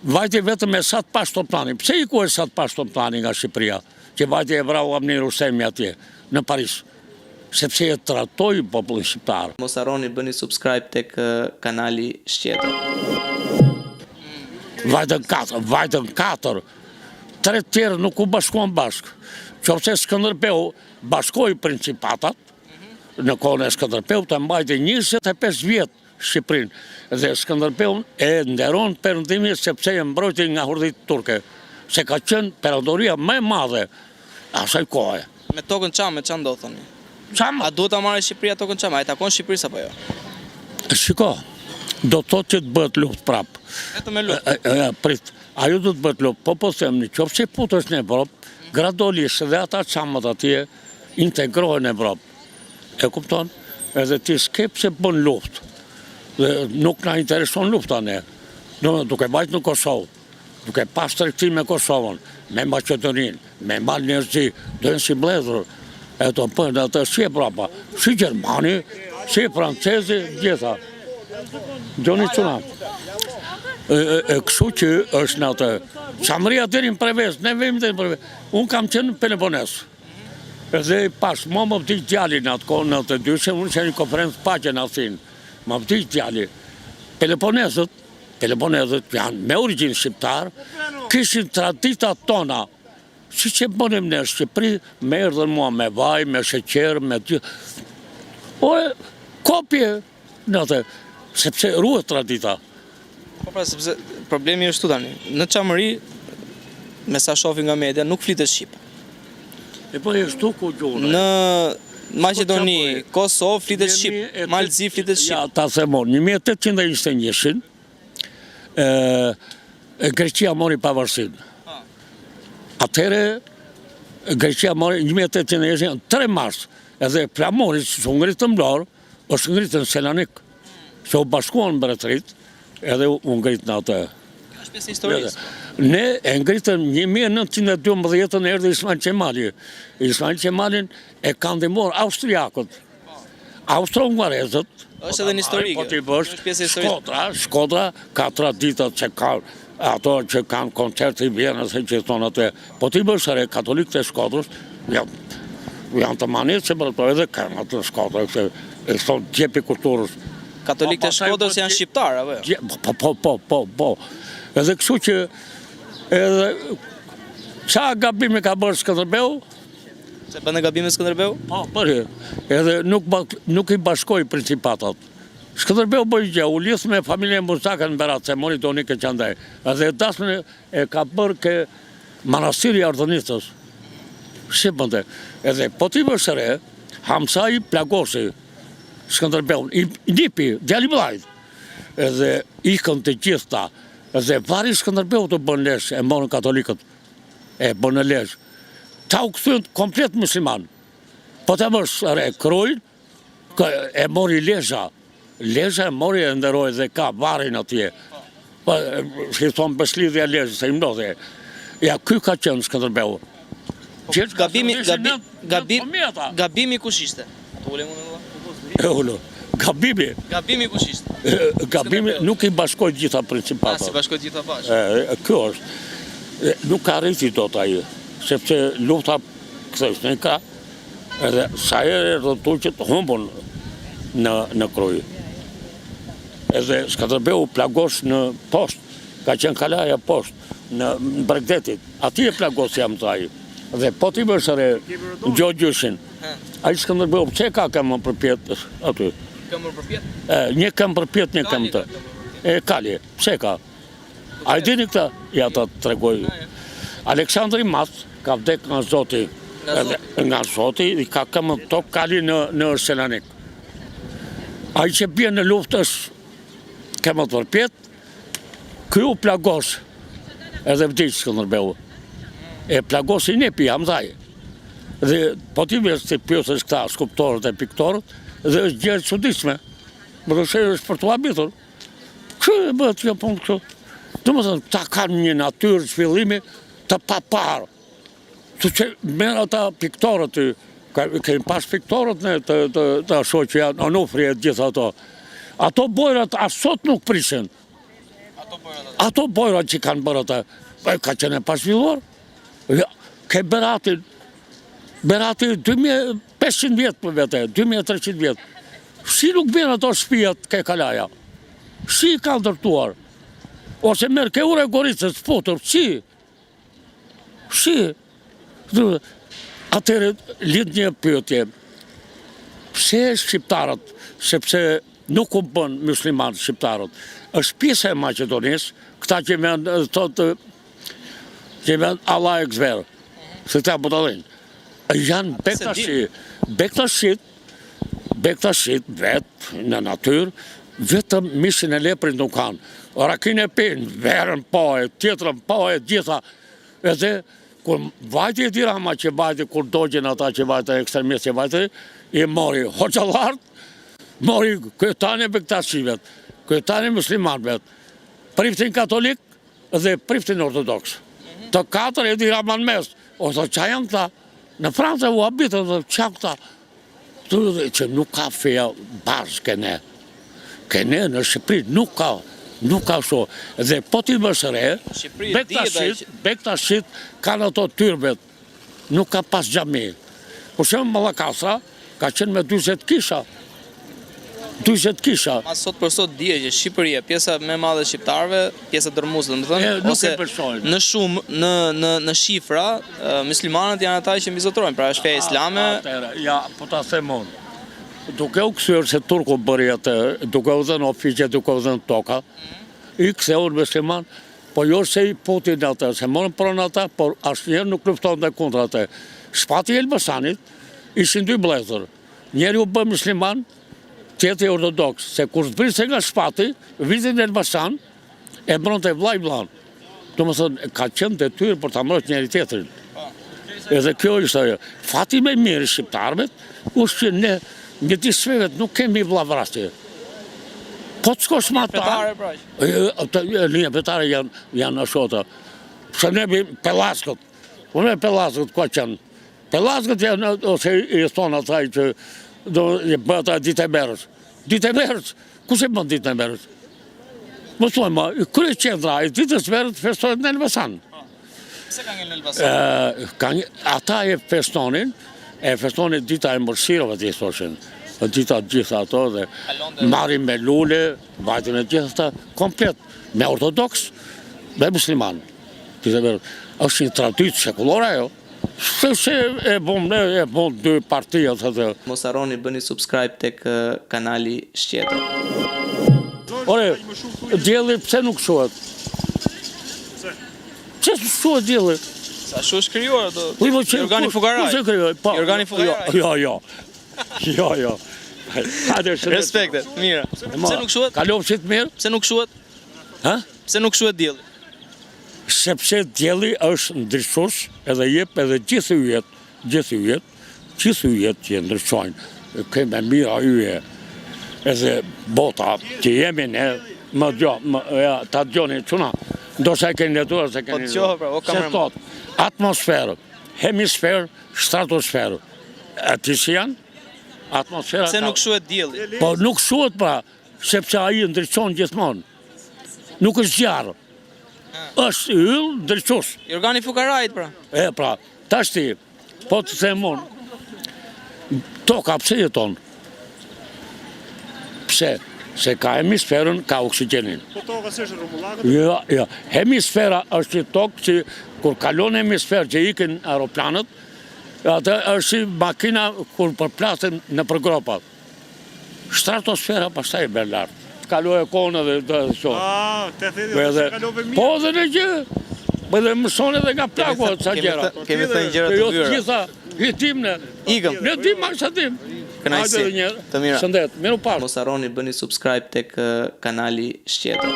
vajti vetëm me sa të pas toplani. Pse i ku e sa të pas toplani nga Shqipëria? Që vajti e vrau Amir Rustemi atje, në Paris. Sepse e tratoi popullin shqiptar. Mos harroni bëni subscribe tek kanali Shqeto. Vajtën 4. 3 tjerë nuk u bashkuan bashkë. Qofse Skënderbeu bashkoi principatat, në kohën e Skënderbeut të mbajti 25 vjetë Shqipërinë. Dhe Skënderbeu e nderon perëndimin sepse e mbrojti nga hurdhit turke. Se ka qenë perandoria më e madhe asaj kohe. Me tokën Çame ç'a ndodh thoni? Çam? A duhet ta marrë Shqipëria tokën Çame? A i takon Shqipërisë apo jo? Shiko, do të thotë që të bëhet luftë prapë. Vetëm me luftë. Prit, ajo do të bëhet luftë, po them në qoftë që futesh në Evropë, gradualisht dhe ata çamat atje integrohen në Evropë. E kupton? Edhe ti s'ke pse bën luftë. Dhe nuk na intereson lufta ne. Duke vajtë në Kosovë, duke pas tregtim me Kosovën, me Maqedoninë, me mal njerëzi, dojnë si bledhur. E të përnë atë si e prapa, si Gjermani, si Francezi, gjitha. Gjoni quna. Kështu që është në atë. Çamëria deri në Prevez, ne vejmë deri në Prevez. Unë kam qenë në Pelopones. Edhe pas, më vdik djali në atë kohë, në atë dyshe, unë që një konferencë paqe në Athinë. Më vdik djali. Peloponesët janë me origjinë shqiptar, kishin traditat tona. Si që bënim në Shqipëri, me erdhen mua me vaj, me sheqer, me gjithë. Kopje në atë, sepse ruhet tradita. Po pra, sepse problemi është tu tani. Në Çamëri, me sa shohin nga media, nuk flitet shqip. E po e shtu ku gjone. Në Maqedoni, Kosovë flitet shqip, Malzi flitet shqip. Ja, ta themon, 1821-shin, Greqia mori pavarësinë. Atëhere, Greqia mori 1821, 3 mars, edhe Flamori, që u ngritë në Vlorë, është ngritë në Selanik, që u bashkuan në Mbretërit, edhe u ngritë në atë. Kjo është pjesë e historisë. Ne e ngritëm 1912 erdhi Ismail Qemali. Ismail Qemalin e kanë ndihmuar austriakët, austro-hungarezët. Është edhe në histori. Po ti bësh Shkodra, ka traditat që kanë. Ato që kanë koncerte i Vjenës e që thonë atë, po ti bësh ere katolikët e Shkodrës, janë të manitë që bërë edhe kanë atë Shkodrë, e thonë gjepi kulturës. Katolikët e Shkodrës janë shqiptarë, apo jo? Po. Edhe kështu që, edhe, qa gabime ka bërë Skënderbeu? Se bënë gabime Skënderbeu? Po, bërë, edhe nuk i bashkoj principatat. Skënderbeu bëjë gjë, u lidhë me familje Muzaka në Berat, se mori do një ke qandaj. Edhe dasme e ka bërë ke manastiri Ardhënitës. Shqipënde. Edhe po t'i vëshëre, Hamsa i plagosi Skënderbeu, i nipi, djali mëdhajt. Edhe ikën të gjitha. Edhe vari Skënderbeu të bën lesh, e morën katolikët. E bën lesh. Ta u këthën komplet musliman. Po të vëshëre, krojnë, e mori lesha. Lesha e mori e nderoj dhe ka varin atje. Si thonë beslidhja lesha, se i mdodhe. Ja, ky ka qenë Skënderbeu. Gabimi kush ishte? E ullu, gabimi. Gabimi kush ishte? Gabimi nuk i bashkoj gjitha principatat. Si bashkoj gjitha bashkë? Kjo është. Nuk ka rriti do të aje. Sepse lufta këthesh në ka, edhe sa e rëtu që të humbun në krujë. Edhe Skënderbeu plagos në post, ka qenë kalaja post, në Bregdetit, ati e plagos jam të ajë. Dhe po t'i bëshëre në Gjogjyshin, a i Skënderbeu, që ka këmë përpjet aty? Këmë përpjet? Një këmë përpjet, një këmë të. Kalje, që ka? A i dini këta? Ja ta të tregoj. Aleksandri Mas ka vdek nga Zoti. Nga Zoti, i ka këmë të kali në Selanik. A i që bje në luft është kemë të përpjet, kjo plagos, edhe vdikë Skënderbeu. E plagos i nepi, Hamzaj. Dhe po t'i vjes të pjësës këta skulptorët e piktorët, dhe është gjerë çuditshme. Më rëshe është për të habitur. Kështë e bëhet kjo punë kështë. Dhe më thënë, ta kanë një natyrë zhvillimi të paparë. Që që merë ata piktorët, kemi pas piktorët ne të asho që janë Onufri e gjithë ato. Ato bojrat asot nuk prishin. Ato bojra që kanë bërë ata, ka qenë pa zhvilluar. Ke Beratin 2500 vjetë për vete, 2300 vjetë. Si nuk bën ato shtëpijat ke Kalaja? Si i kanë ndërtuar? Ose merë ke ure Goricës, fotur, si? Atëre lind një pyetje. Pse shqiptarët, sepse nuk u bën musliman shqiptarët, është pjesë e Maqedonisë, këta që vend Allah e gzverë, se ta butallin. Janë bektashit vetë në natyrë, vetëm mishin e leprit nuk kanë. Rakin e pinë, verën poje, tjetërën poje, gjitha. Edhe, kur vajti e dirama që vajti, kur dojgjen ata që vajti, ekstremistë që vajti, i mori hoxalartë, mori kryetane bektashivet, kryetane muslimanvet, priftin katolik dhe priftin ortodoks. Të katër e dirama në mes, ose që janë këta, në Francë u habitën dhe që këta, që nuk ka feja bashkë kene në Shqipëri, nuk ka sho. Dhe po t'i mëshëre, bektashit kanë ato tyrbet, nuk ka pas gjami. Por shemë Mallakastra ka qenë me 20 kisha. 20 kisha. Ma sot për sot dje që Shqipëria, pjesa me madhe shqiptarve, pjesa dërmuese, domethënë, ose në shumë, në shifra, muslimanët janë ata që mbizotrojnë, pra është feja islame. Ja, po ta them unë. Duke u kthyer se turku bëri atë, duke u dhënë ofiqe, duke u dhënë toka, i ktheu musliman, po jo se i putin atë, se morën pronë ata, por asnjëherë nuk lufton dhe kundër atë. Shpati i Elbasanit ishin dy vëllezër. Njëri u bë musliman, tjetri ortodoks, se kur zbrise nga Shpati, vitin e Elbasan, e mbronte vllai vllain. Domethënë, ka qenë detyrë për ta mbrojtur njëri tjetrin. Edhe kjo ishte ajo. Fati më i mirë i shqiptarëve është që ne një disvevet nuk kemi vllavrasje. Po të shkosh ma ta... Një petare janë ashota. Pse ne pelaskët. Unë e pelaskët ka qenë. Pelaskët janë, ose i thonë ataj që bëta ditë e merës. Ditë e merës? Ku se bën ditë e merës? Më thuaj ma, kërë qendra, i ditës merës festojnë në Elbasan. Pse ka një në Elbasan? Ata e festonin dita e mërshirëve të jesoshin. Dita gjitha ato dhe marrin me lule, vajtin e gjitha, komplet, me ortodoks dhe musliman. është një traditë shekullore ajo. Se e bëm dy partijat atë. Mos harroni bëni subscribe tek kanali Shqeto. Ore, dielli pse nuk shohet? Pse nuk shohet dielli? Sa shu është krijuar ato? Organi fukaraj. Kush e krijoi? Organi fukaraj. Jo. Respekte, mira. Pse nuk shuhet? Kalofshit mirë? Pse nuk shuhet? Ha? Pse nuk shuhet dielli? Sepse dielli është ndryshues edhe jep edhe gjithë yjet që ndryshojnë. Kemë mira yje. Edhe bota që jemi ne, ta dëgjoni çuna. Ndoshta e keni letuar se keni. Po dëgjoj pra, o kameraman. Atmosferë, hemisferë, stratosferë. Aty si janë? Atmosfera. Pse nuk shuhet dielli? Po nuk shuhet pra, sepse ai ndriçon gjithmonë. Nuk është zjarr. Është yll ndriçues. Organi fukarajit pra. Pra, tash ti, po të them unë, toka pse jeton? Pse? Se ka hemisferën, ka oksigjenin. Po toka s'është rrumullakët? Jo. Hemisfera është një tokë që kur kalon hemisferë që ikin aeroplanët, atë është si makina kur përplasin në përgropat. Stratosfera pastaj e bën lart. Kaloj e kone dhe shoh. Te thedi se kalove mirë. Po dhe në gjë. Po dhe mëson edhe nga plaku sa gjëra. Kemi thënë gjëra të Jo dyra. gjitha hitim në. Ikëm. Ne dim maksatim. Kënaqësi. Të mira. Shëndet, miru parë. Mos harroni bëni subscribe tek kanali Shqeto.